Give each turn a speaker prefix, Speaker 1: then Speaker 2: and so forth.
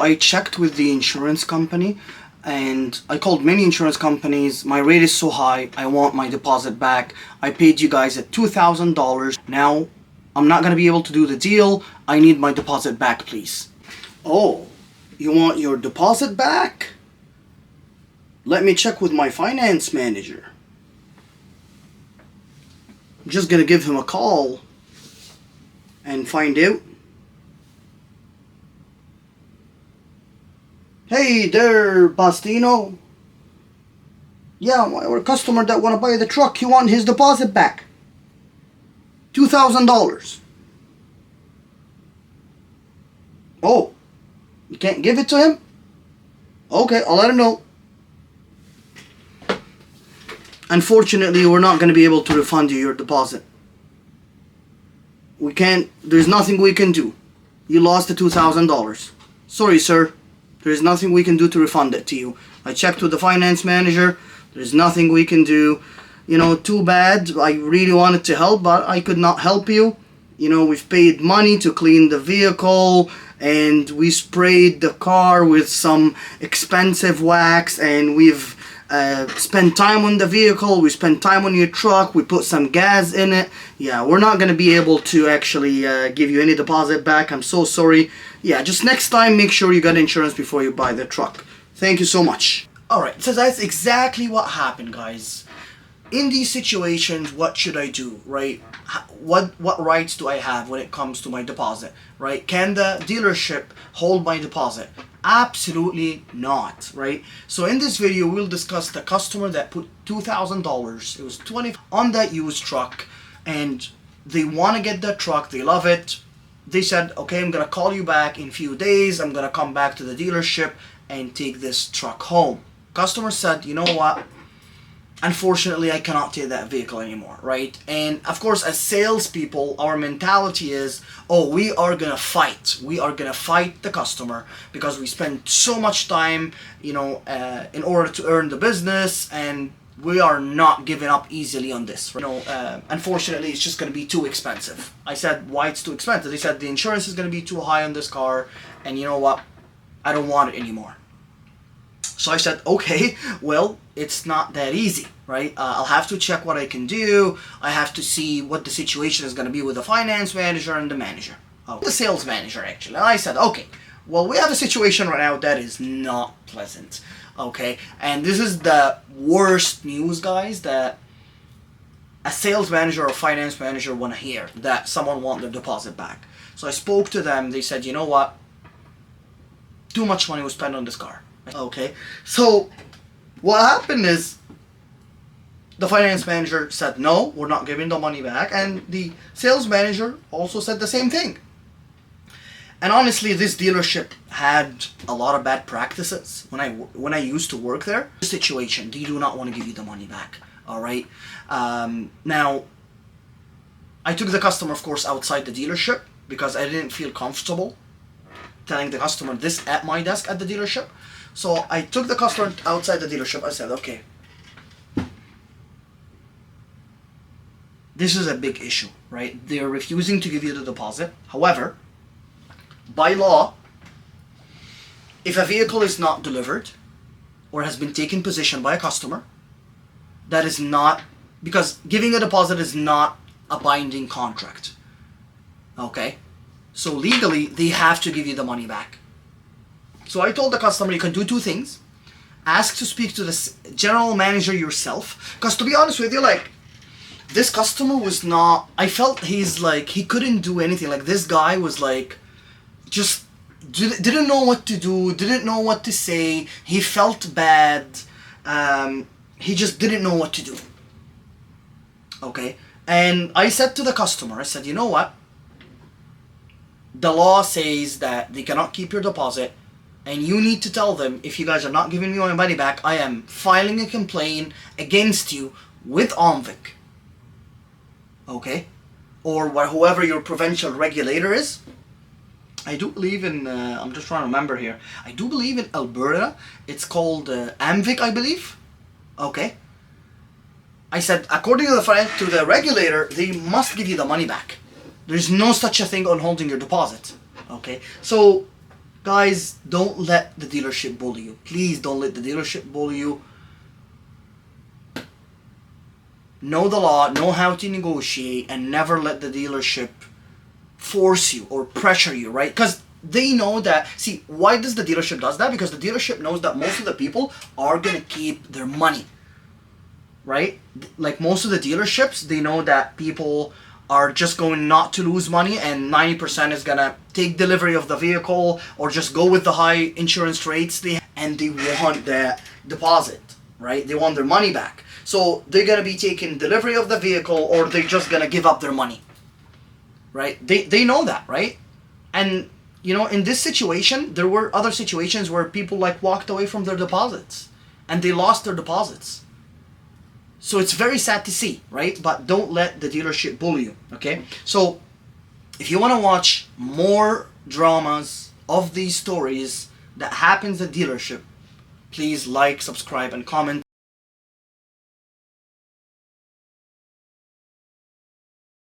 Speaker 1: I checked with the insurance company and I called many insurance companies. My rate is so high, I want my deposit back. I paid you guys at $2,000. Now I'm not gonna be able to do the deal. I need my deposit back, please. Oh, you want your deposit back? Let me check with my finance manager. I'm just gonna give him a call and find out. Hey there, Bastino. Yeah, our customer that wanna buy the truck, he want his deposit back. $2,000. Oh, you can't give it to him? Okay, I'll let him know. Unfortunately, we're not gonna be able to refund you your deposit. We can't, there's nothing we can do. You lost the $2,000. Sorry, sir. There's nothing we can do to refund it to you. I checked with the finance manager. There's nothing we can do. You know, too bad. I really wanted to help, but I could not help you. You know, we've paid money to clean the vehicle, and we sprayed the car with some expensive wax, and we've spent time on the vehicle. We spent time on your truck. We put some gas in it. Yeah, we're not going to be able to actually give you any deposit back. I'm so sorry. Yeah, just next time make sure you got insurance before you buy the truck. Thank you so much. Alright, so that's exactly what happened, guys. In these situations, what should I do, right? What rights do I have when it comes to my deposit, right? Can the dealership hold my deposit? Absolutely not, right? So in this video, we'll discuss the customer that put $2,000, it was $20 on that used truck, and they want to get that truck, they love it. They said, okay, I'm gonna call you back in a few days, I'm gonna come back to the dealership and take this truck home. Customer said, you know what? Unfortunately, I cannot take that vehicle anymore, right? And of course, as salespeople, our mentality is, oh, we are gonna fight. We are gonna fight the customer because we spend so much time, you know, in order to earn the business, and we are not giving up easily on this. You know, unfortunately, it's just gonna be too expensive. I said, why it's too expensive? They said the insurance is gonna be too high on this car, and you know what? I don't want it anymore. So I said, okay, well, it's not that easy, right? I'll have to check what I can do. I have to see what the situation is going to be with the finance manager and the manager. Oh, the sales manager, actually. And I said, okay, well, we have a situation right now that is not pleasant, okay? And this is the worst news, guys, that a sales manager or finance manager want to hear, that someone wants their deposit back. So I spoke to them. They said, you know what? Too much money was spent on this car. Okay, so what happened is the finance manager said, no, we're not giving the money back, and the sales manager also said the same thing. And honestly, this dealership had a lot of bad practices when I used to work there. The situation, they do not want to give you the money back. All right. Now, I took the customer, of course, outside the dealership because I didn't feel comfortable telling the customer this at my desk at the dealership. So I took the customer outside the dealership. I said, okay, this is a big issue, right? They're refusing to give you the deposit. However, by law, if a vehicle is not delivered or has been taken possession by a customer, that is not, because giving a deposit is not a binding contract. Okay? So legally, they have to give you the money back. So I told the customer, you can do two things. Ask to speak to the general manager yourself. Because to be honest with you, like, this customer was not, I felt he's like, he couldn't do anything. Like, this guy was like, just didn't know what to do, didn't know what to say. He felt bad. He just didn't know what to do. Okay? And I said to the customer, I said, you know what? The law says that they cannot keep your deposit. And you need to tell them, if you guys are not giving me my money back, I am filing a complaint against you with OMVIC. Okay? Or whoever your provincial regulator is. I do believe in, I'm just trying to remember here. I do believe in Alberta. It's called AMVIC, I believe. Okay? I said, according to the regulator, they must give you the money back. There's no such a thing on holding your deposit. Okay? So, Guys, don't let the dealership bully you. Please don't let the dealership bully you. Know the law, know how to negotiate, and never let the dealership force you or pressure you, right? Because they know that, see, why does the dealership does that? Because the dealership knows that most of the people are going to keep their money, right? Like most of the dealerships, they know that people are just going not to lose money, and 90% is going to take delivery of the vehicle or just go with the high insurance rates they have, and they want that deposit, right? They want their money back. So they're going to be taking delivery of the vehicle, or they're just going to give up their money, right? They know that, right? And, you know, in this situation, there were other situations where people like walked away from their deposits and they lost their deposits. So it's very sad to see, right? But don't let the dealership bully you, okay? So if you want to watch more dramas of these stories that happens at dealership, please like, subscribe, and comment.